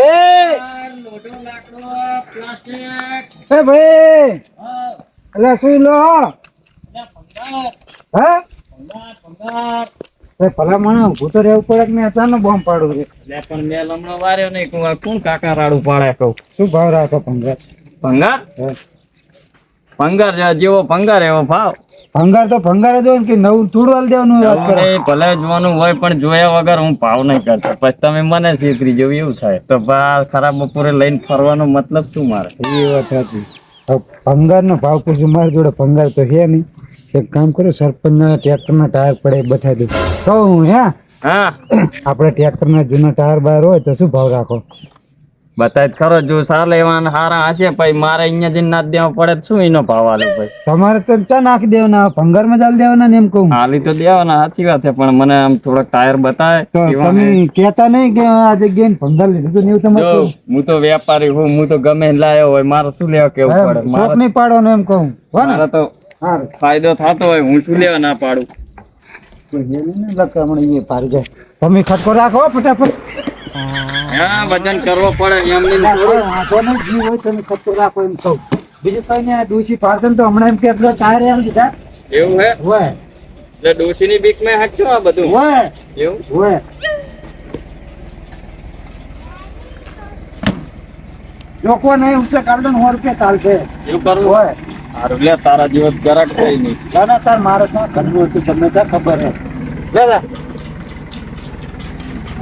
ભાઈ લોટો લાકડો પ્લાસ્ટિક એ ભાઈ હા એટલે શું લો ભંગાર હા ભંગાર એ ભલામણ ઊભું તો રહેવું પડે કે મેં અચાનક બોમ્બ પાડું રે એટલે પણ મેં હમણાં વાર્યો નહીં કોણ કાકા રાડું પાડે કહું શું ભાવ રાખો ભંગાર ભંગાર હે? ભંગાર જેવો ભંગાર એવો ભાવ ભંગાર તો ભંગાર જ હોય ને કે નવું થોડું હાલ દેવાનું વાત કરો એ ભલે જોવાનું હોય પણ જોયા વગર હું ભાવ નહીં કરતો પછી તમે મને છેતરી જેવું એવું થાય તો બા ખરાબ બપોરે લઈને ફરવાનો મતલબ શું મારે એ વાત સાચી ભંગાર નો ભાવ પૂછ્યું મારી જોડે ભંગાર તો હે નહીં એક કામ કરો સરપંચ ના ટ્રેક્ટર ના ટાયર પડે બઠાઈ દઉં કહું હે હા આપણે ટ્રેક્ટર ના જૂના ટાયર બહાર હોય તો શું ભાવ રાખો બતાય ખરો જો સારા લેવાના હારા હશે પછી મારે અહીંયા જઈને નાખ દેવા પડે તો શું એનો ભાવ આલો ભાઈ તમારે તો ચા નાખી દેવાના ભંગાર માં ચાલ દેવાના ને એમ કહું હાલી તો દેવાના સાચી વાત છે પણ મને આમ થોડાક ટાયર બતાવે તો તમે કેતા નહીં કે આ જગ્યાએ ભંગાર લીધું તો એવું તમારે જો હું તો વેપારી હું તો ગમે એને લાયો હોય મારે શું લેવા કેવું પડે શોખ મારે નહીં પાડવાનો એમ કહું હો ને મારે તો હારું. ફાયદો થતો હોય હું શું લેવા ના પાડું તમે ખટકો રાખો ફટાફટ હા વજન કરવો પડે એમની થોડું વાંધો નહીં, જીવ હોય તમે ખટકો રાખો એમ કહું બીજું કઈ નહીં આ ડૂસી પાર્સલ તો હમણાં એમ કે પેલો ટાયર એમ દીધા એવું હે હોય એટલે ડોશીની બીક માં હાચો આ બધું હોય એવું હોય લોકો નહીં ઊંચા કાઢો ને 100 રૂપિયા ચાલશે એવું કરવું હોય હારું લે તારા જેવો ગરાક થઈ નહીં ના ના તાર મારે ક્યાં કરવું હતું તમને ક્યાં ખબર હે લે લે.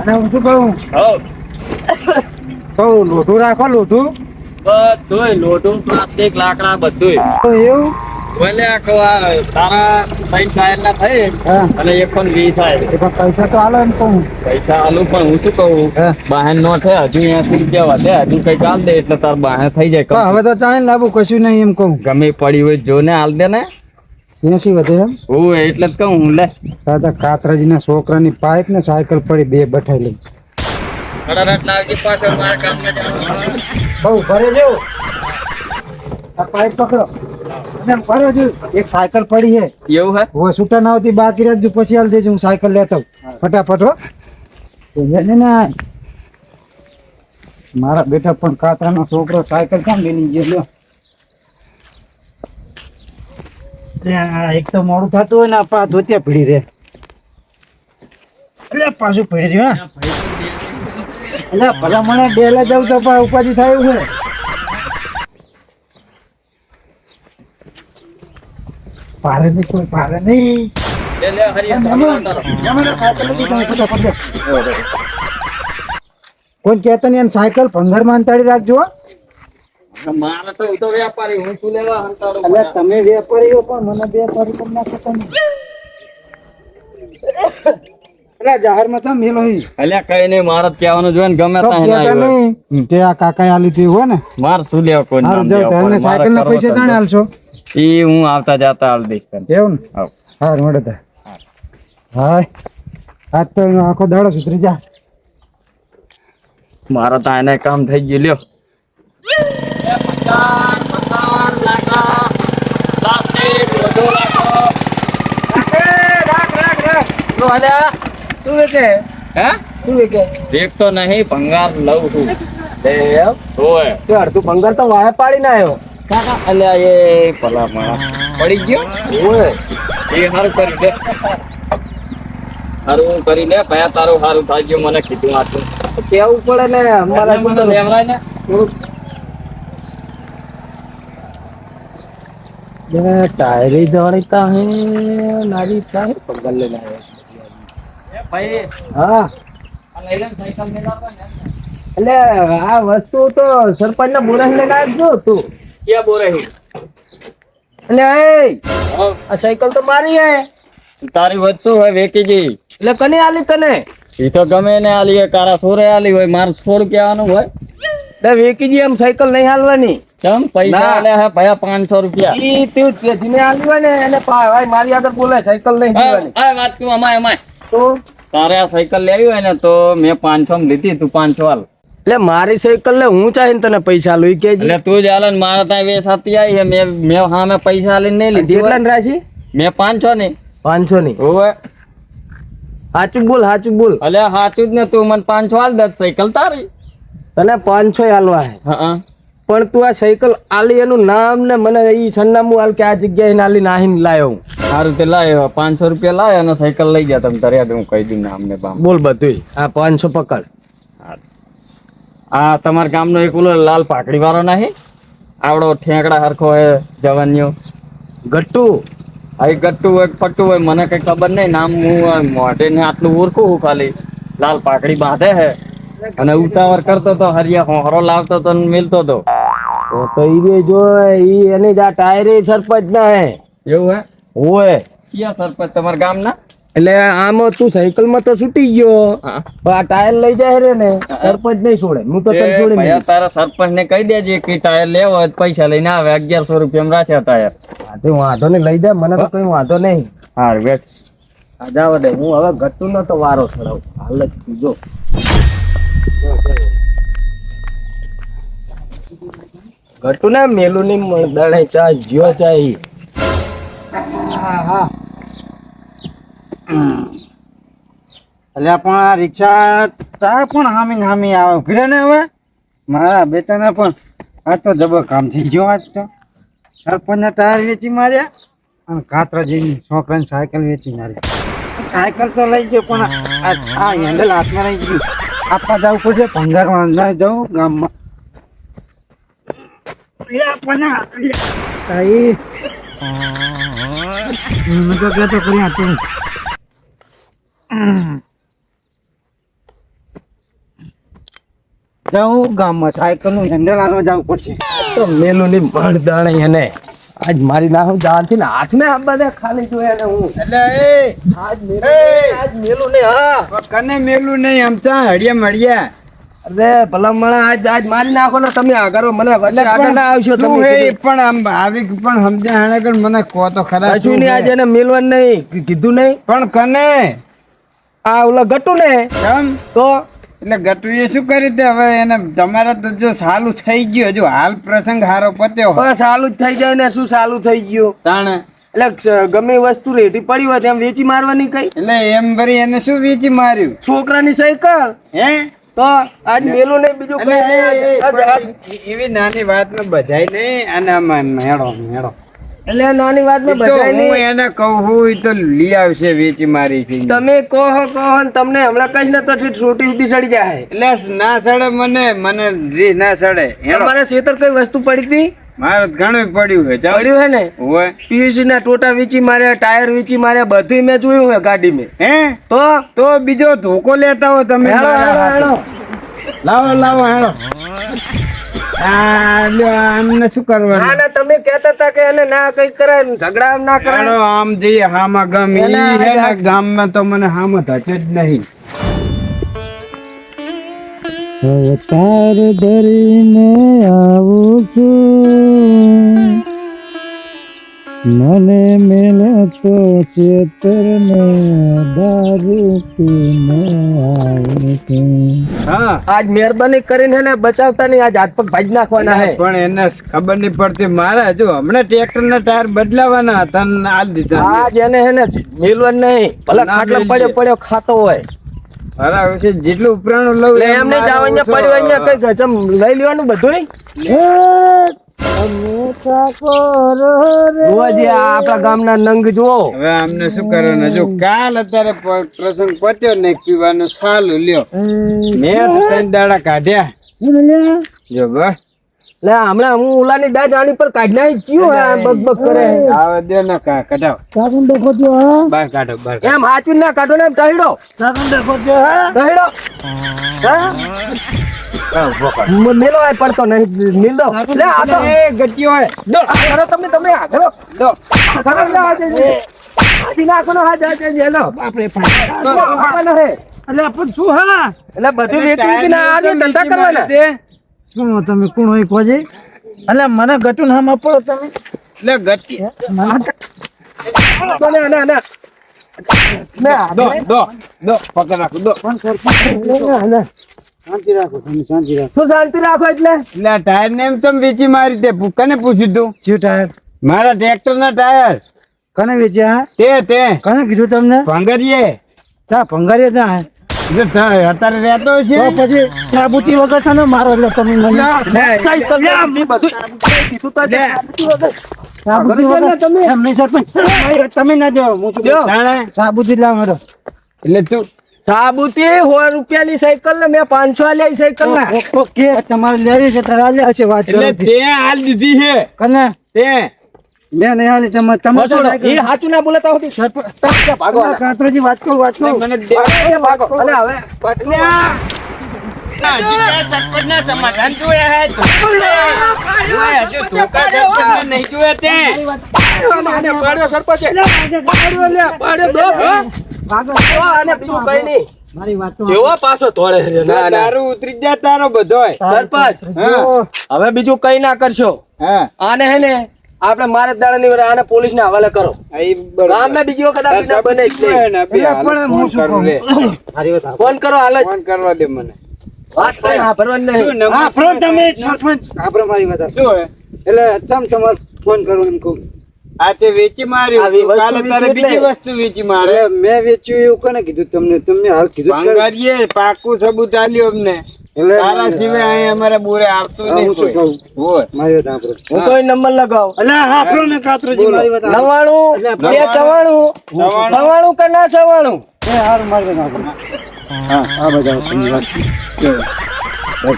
અને હું શું કહું કહું લોઢું રાખો લોઢું બધુંય લોટું પ્લાસ્ટિક લાકડા બધુંય તો એવું બોલે તારા 3 ટાયર ના થાય હા અને 1.20 થાય એ પણ પૈસા તો હાલો એમ કહું પૈસા આલું પણ હું શું કહું હા બહાર નો થાય હજુ 80 રૂપિયા વધે હજુ કઈ ચાલ દે એટલે તાર બહાર થઈ જાય તો હવે તો ચાલે લાવું કશું નહીં એમ કહું ગમે પડી હોય જો ને હાલ દે ને 80 વધે એમ હું એટલે જ કહું હું લે દાદા કાતરાજીના છોકરાની પાઇપ ને સાયકલ પડી બે બઠાઈ લઈ કડારાટ લાવજી પાછળ મારા કામમાં જવાનું બહુ ભરે જો આ પાઇપ પકડો અને ભરે જો એક સાયકલ પડી છે એવું હે હવે છૂટા ના આવતી બાકી રાખજો પછી હાલ દેજો હું સાયકલ લેતો આવું. ફટાફટ હો ને ના મારા બેટા પણ કાતરાનો છોકરો સાયકલ કામ લઈને ગયો લ્યો એક તો મોડું થતું હોય ને આપા ધોતિયા પીડી રે એટલે પાછું પડી રહ્યું એટલે ભલા મને ડેલા જાવ તો પા ઉપાધિ થાય એવું છે પારે નહીં કોઈ પારે નહીં લે લે હરિયા કોઈ કહેતા નહીં સાયકલ ભંગાર માં અંતાડી રાખજો હો. મારે તો હું તો વેપારી હું શું લેવા હંતાડું એટલે તમે વેપારી હો પણ મને વેપારી પણ ના થતા નહીં એટલે જાહેરમાં ચા મેલો હી અલ્યા કઈ નહીં મારે જ કહેવાનું જોઈએ ને ગમે તો ત્યાં કહેતા નહીં તે આ કાકાએ આલી હતી હો ને માર શું લેવા કોઈ હારું જાવ તમને સાયકલ ના પૈસા જાણે હાલશો ઈ હું આવતા જાતા હાલ દઈશ તને એવું ને આવ હાર મળે તા હાય આજ તો એનો આખો દાડો સુધરી જા મારા તો એને કામ થઈ ગયું લ્યો એક તો નહીં ભંગાર લઉં છું અડધું ભંગાર તો વાય પાડી ના આવ્યો કાકા અલ્યા એ ભલા માણા પડી ગયો ઓય એ સારું કરી દે સારું કરી લે ભયા તારું સારું થઈ ગયું મને કીધું આટલું કેવું પડે ને અમારા તો લેવરાય ને ટાયરી જવાડીતા હે નારી ચાહે પગલ લેને આવ્યો ભાઈ હા આ લઈ લે સાયકલ મેલાવવા ને એટલે આ વસ્તુ તો સરપંચ ના બોરા લઈને આવજો તું ક્યાં બોરે હી એટલે એ આ સાયકલ તો મારી હે તારી વચ્ચે હોય વેકીજી એટલે કને આલી તને ઈ તો ગમે ને આલી હોય કારા સોરે આલી હોય મારે 100 રૂપિયા આનું હોય એટલે વેકીજી એમ સાયકલ નહીં હાલવાની કેમ પૈસા ના. આલ્યા હે ભયા 500 રૂપિયા ઈ તું જેને આલી હોય ને એને ભાઈ મારી આગળ બોલે સાયકલ નહીં હાલવાની આ વાત તું અમાય તો તારે આ સાયકલ લેવી હોય ને તો મેં 500 માં લીધી તું 500 હાલ એટલે મારી સાયકલ લે હું ચાહીને તને પૈસા આલું ઈ કેજી એટલે તું જ હાલે ને મારે ત્યાં વેસાતી આવી છે મેં હા મેં પૈસા આલીને નહીં લીધી કેટલા હોય. ની રાશી મેં 500 ની 500 ની હોવે સાચું બોલ અલે સાચું જ ને તું મને 500 હાલ દે સાયકલ તારી તને 500 આલવા હે, હા પણ તું આ સાયકલ આલી એનું નામ ને મને ઈ સરનામું આલ કે આ જગ્યાએ નાલી નાહીને લાયો હું. સારું તે લાય 500 રૂપિયા લાય અને સાયકલ લઈ જા તમે તર્યા હું કહી દઉં નામ ને બામ. બોલ બધુંય આ 500 પકડ. આ તમારા ગામનો એક ઓલો લાલ પાકડી વાળો નહીં આવડો ઠેકડા હરખો હોય જવાનીઓ ગટ્ટુ આ એક ગટ્ટુ હોય પટ્ટુ હોય મને કઈ ખબર નહીં નામ હું મોઢે ને આટલું ઓળખું હું ખાલી લાલ પાકડી બાંધે હે અને ઉતાવળ કરતો તો હરિયા હોહરો લાવતો તો ને મિલતો તો તો ઈ રે જો ઈ એની જ આ ટાયરે સરપંચ ના હે. એવું હે ઓય ક્યાં સરપંચ તમારા ગામના એટલે આમાં તું સાયકલ માં તો છૂટી ગયો, હા. પણ આ ટાયર લઈ જાય રે ને સરપંચ નહીં છોડે. હું તો તને છોડી ભૈયા નહીં. તારા સરપંચ ને કહી દેજે કે ટાયર લેવો હોય તો પૈસા લઈને આવે 1100 રૂપિયા રાખ્યા ટાયર. હા તે વાંધો નહીં લઈ જાય, મને તો કઈ વાંધો નહીં. હા બેઠ આ જાવ દે, હું હવે ગટ્ટુ નો તો વારો છોડાવું. હાલ જ તું જો ગટ્ટુ ને મેલું ની મળદાડે ચા જ્યો ચાહી. એટલે પણ આ રિક્ષા ચા પણ હામી આવે ઉભી ને હવે મારા બેટાને પણ આ તો જબર કામ થઈ ગયો. આજ તો સરપંચના ટાયર વેચી માર્યા અને કાતરાજીની છોકરાની સાયકલ વેચી મારી. સાયકલ તો લઈ ગયો પણ આ હેન્ડલ હાથમાં રહી ગયું. આપવા જવું પડશે ભંગારમાં ના જવું ગામમાં. મેં તો કહેતો કર્યા તું જાઉં ગામમાં સાયકલ નું હેન્ડલ હાથમાં જવું પડશે. તો મેલું ની મળદાડે એને આજ મારી નાખું જાણથી ને હાથ ને આ બધા ખાલી જોયા ને હું એટલે આજ મેલું ને હા કને મેલું નહીં આમતા હળિયા મળ્યા. અરે ભલામણા આજ મારી નાખો ને તમે આગળ મને વચ્ચે આગળ ના આવશો તું તમે. હે પણ આમ આવી પણ સમજ્યા હાણે કે મને કહો તો ખરા કશું શું નહીં હે? આજે એને મેલવાનું નહીં કીધું નહીં. પણ કને આ ઓલા ગટ્ટુ ને કેમ તો એટલે ગટુએ શું કરી દે હવે એને તમારે તો જો સાલું થઈ ગયું હજુ હાલ પ્રસંગ હારો પત્યો હોય. બસ ચાલુ જ થઈ જાય ને શું ચાલુ થઈ ગયું તાણે એટલે ગમે એ વસ્તુ રેડી પડી હોય તેમ વેચી મારવાની કઈ એટલે એમ ભરી એને શું વેચી માર્યું છોકરાની સાયકલ હે તો આજ મેલું નહીં બીજું કઈ નહીં. એવી નાની વાત માં બધાય નહીં અને આમાં મેળો મેળો એટલે નાની વાતમાં તો બધાય હું નહીં. એને કહું હું ઈ તો લઈ આવશે વેચી મારી છે તમે કહો ને તમને હમણાં કઈ ને તો છોટી સુધી સડી જાય. એટલે ના સડે મને રી ના સડે હેડો. તમારા ખેતર કઈ વસ્તુ પડી હતી મારે તો ઘણું પડ્યું છે ચાલ પડ્યું હે ને હોય પીયુસી ના ટોટા વેચી માર્યા, ટાયર વેચી માર્યા, બધું મેં જોયું હે ગાડી મેં. હે તો બીજો ધોકો લેતા હો તમે હેડો હેડો હેડો લાવો હેડો. આ લ્યો, આમને શું કરવાનું ના ના તમે કહેતા હતા કે એને ના કઈ કરાય ઝઘડા ના હેડો કરાય. આમ જઈએ હામાં ગામ ઈ એના હે ને ગામમાં તો મને હામાં થશે જ નહીં. અવતાર ધરીને આવું છું મને મેલે તો ચેતરને દારૂ પીને આવું છું. હા આજ મહેરબાની કરીને એને બચાવતા નહીં, આજ હાથ પગ ભાજી નાખવાના હે. પણ એને ખબર નહીં પડતી મારે જો હમણાં ટ્રેક્ટર ના ટાયર બદલાવાના હતા ને આલ દીધા આજ એને હે ને મેલવાનું નહીં, ભલે ના ખાટલો મેલીએ. પડ્યો પડ્યો ખાતો હોય. અરે હવે જેટલું ઉપરાણું લઉં એટલે એમ નહીં જાવ અહીંયા પડ્યું અહીંયા કઈ ગજમ લઈ લેવાનું બધું. જોવાજી આ આપણા ગામના નંગ જુઓ. હવે આમને શું કરવાનું જો કાલ અત્યારે પ્રસંગ પત્યો ને પીવાનું સાલું લ્યો મેં તો 3 દાડા કાઢ્યા જો બસ લે હમણાં હું ઓલાની દાજ આની પર કાઢ નાખી ચિયો હે આમ બક બક કરે. આવે દે ને કઢાવ બહાર કાઢો બહાર એમ હાચું ના કાઢો ને એમ ટહીડો ટહીડો મેલો આ પડતો નહીં મિલ દો લે આ તો એ ગટ્યો હે દો આ કરો તમે આ કરો દો કરો લે આ જે આજી નાખો નો હાથ આ જે લો બાપરે પાડવાનો હે એટલે પણ શું હા એટલે બધું વેચી ના આ ધંધા કરવાના. શું તમે કોણ હોય કોજે એટલે મને ગટુ નામ આપો તમે એટલે ગટી ના ના દો પકડ રાખો દો શાંતિ રાખો તમે શાંતિ રાખો શું શાંતિ રાખો એટલે એટલે આ ટાયર ને એમ તમે વેચી મારી તે કને પૂછ્યું તું શું ટાયર મારા ટ્રેક્ટર ના ટાયર કને વેચ્યા તે કને કીધું તમને ભંગારીએ તા ભંગારીએ તા અત્યારે રહેતો છે તો પછી સાબુતી વગર છે ને મારો એટલે તમે મને સાયકલ ને આમ બધું કીધું તો જે સાબુતી વગર તમે એમ નહીં સરપંચ તમે ના જાઓ હું તો સાબુતી લાવ મારો એટલે તું સાબુતી 100 રૂપિયાની સાયકલ ને મેં 500 આલી સાયકલ ના ઓકે તમારે લેવી છે તારે લે છે વાત એટલે તે હાલ દીધી છે કને તે મેં નહીં હાલી તમે તમે તો એ સાચું ના બોલતા હોતી ભાગો કાતરોજી વાત કરો મને ભાગો અને હવે સરપંચના સમાધાન જોયા હે ધોકા નહીં જોયા તે આને પાડ્યો સરપંચે પાડ્યો લે પાડ્યો દો અને બીજું કઈ નહીં મારી વાત તો જેવો પાછો ધોળે છે. ના ના તારું ઉતરી જા તારો બધોય સરપંચ હા હવે બીજું કઈ ના કરશો હા આને હે ને આપણે મારે દાડાની વાર આને પોલીસ ને હવાલે કરો આ બરાબર ગામમાં બીજી વખત આ બીજા બને જ નહીં. એટલે પણ હું શું કહું મારી વાત ફોન કરો હાલ જ ફોન કરવા દે મને વાત કઈ સાંભળવાની નહીં. શું નંબર હા ફ્રો તમે સરપંચ આપરો મારી વાત શું હે? એટલે ચમ તમારે ફોન કરો એમ કહું આ તે વેચી માર્યું આવી વસ્તુ કાલે તારે વેચી બીજી એટલે. વસ્તુ વેચી મારે અરે મેં વેચ્યું એવું કોને કીધું તમને હાલ કીધું જ ખરું. ભંગારીએ પાકું સબૂત આલ્યું અમને એટલે તારા સિવાય અહીં અમારા બોરે આવતું હા, નહીં હું શું કોઈ. કહું? હોય. મારી વાત આપરો હું કોઈ નંબર લગાવ એટલે હા ફ્રો ને કાતરોજી મારી વાત આપરો. 99 સવાણું કે ના સવાણું એ હારું મારી વાત આપરો. હા આ બધા તમારી વાત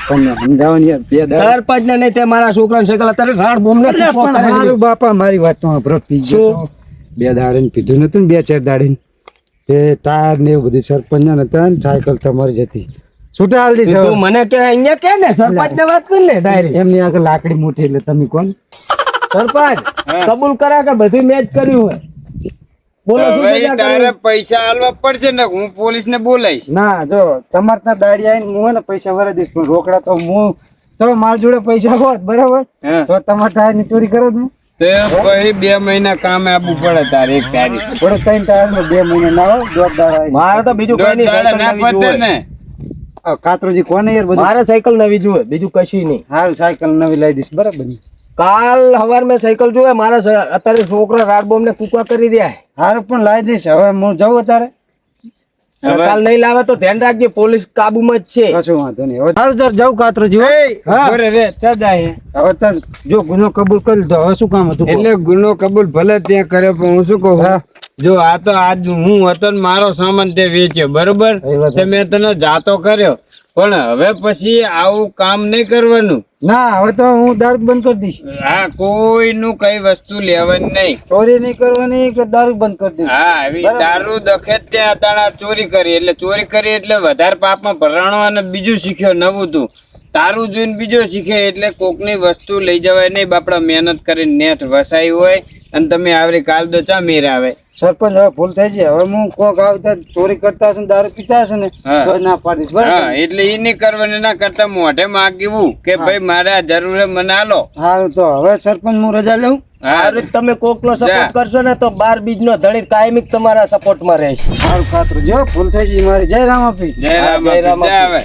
તમને સમજાવવાની યાર બે દાડા સરપંચ ને નહીં તે મારા છોકરાને સાયકલ અત્યારે રાડ બોમ્બ ને એટલે પણ હારું બાપા મારી વાત તો સાંભળો. પી ગયો તો. બે દાડે ને કીધું નતું ને 2-4 દાડે ને. તે ટાયર ને એવું બધું સરપંચ ના નતા ને સાયકલ તમારી જતી છૂટા હાલ દી તું મને કે અહીંયા કે ને સરપંચ ને વાત કર ને ડાયરેક્ટ એમની આગળ લાકડી મોટી એટલે તમે કોણ સરપંચ કબૂલ કરા કે બધું મેં જ કર્યું હોય બોલો શું હવે સજા તારે કરવી? પૈસા આલવા પડશે ને હું પોલીસ ને બોલાઈશ ના જો તમારે ત્યાં દાડી આવીને હું હે ને પૈસા ભરી દઈશ પણ રોકડા તો હું તો મારી જોડે પૈસા હોત બરાબર હા. તો તમારા ટાયર ની ચોરી કરો જ તે પછી 2 મહિના કામે આવવું પડે તારે એક તારીખ થોડો 3 ટાયર માં 2 મહિના ના હોય દોઢ દાડા આવી. મારે તો બીજું કઈ નહીં દાડા સાયકલ ના નવી પતે જોવે. ને આ કાતરોજી કોને યાર બધું મારે સાયકલ નવી જોવે બીજું કશું નહીં હારું સાયકલ નવી લાવી દઈશ બરાબર ને કાલ હવાર મેં સાયકલ જોવે મારા અત્યારે છોકરા રાડ બોમ્બ ને કૂકા કરી દે હારું પણ લાવી દઈશ હવે હું જાઉં અત્યારે કાલ નહીં લાવે તો ધ્યાન રાખજે પોલીસ કાબુમાં જ છે કશું વાંધો નહીં હવે સારું તાર જાઉં કાતરોજી હો. એ, હા. ઉભો રે ચા જાય હવે તાર જો ગુનો કબૂલ કરી લીધો હવે શું કામ હતું કહો? એટલે ગુનો કબૂલ ભલે ત્યાં કર્યો પણ હું શું કહું હા. જો આ તો આજ હું હતો ને મારો સામાન તે વેચ્યો બરોબર એ વાત તે મેં તને જાતો કર્યો પણ હવે પછી આવું કામ નહીં કરવાનું ના હવે તો હું દારૂ બંધ કરી દઈશ આ કોઈનું કઈ વસ્તુ લેવાની નહીં ચોરી નહીં કરવાની કે દારૂ બંધ કરી દઈશ હા આવી દારૂ દખે ત્યાં અતાણા ચોરી કરી એટલે વધારે પાપમાં ભરાણો અને બીજું શીખ્યો નવું તું તારું જોઈને બીજો શીખે એટલે કોકની વસ્તુ લઈ જવાય નહીં બાપડા મહેનત કરીને નેટ વસાઈ હોય અને તમે આવરી કાલ તો ચા મેર આવે સરપંચ હવે ભૂલ થઈ છે હવે હું કોક આવતા ચોરી કરતા હશે ને દારૂ પીતા હશે ને હા. તો ના પાડીશ હા બરાબર એટલે ઈ નહીં કરવાનું ના કરતા મોઢે માગવું કે ભાઈ મારે આ જરૂર હે, મને આલો સારું તો હવે સરપંચ હું રજા લઉં હા આ રીતે તમે કોકનો જા. સપોર્ટ કરશો ને તો 12 બીજનો ધણી કાયમિક તમારા સપોર્ટમાં રહેશે સારું કાતરું જો ભૂલ થઈ છે મારી જય રામ આપી જય રામ જય રામ જય આવે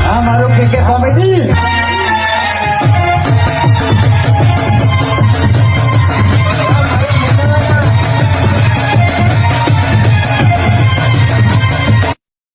હા મારું ક્રિકેટ કોમેડી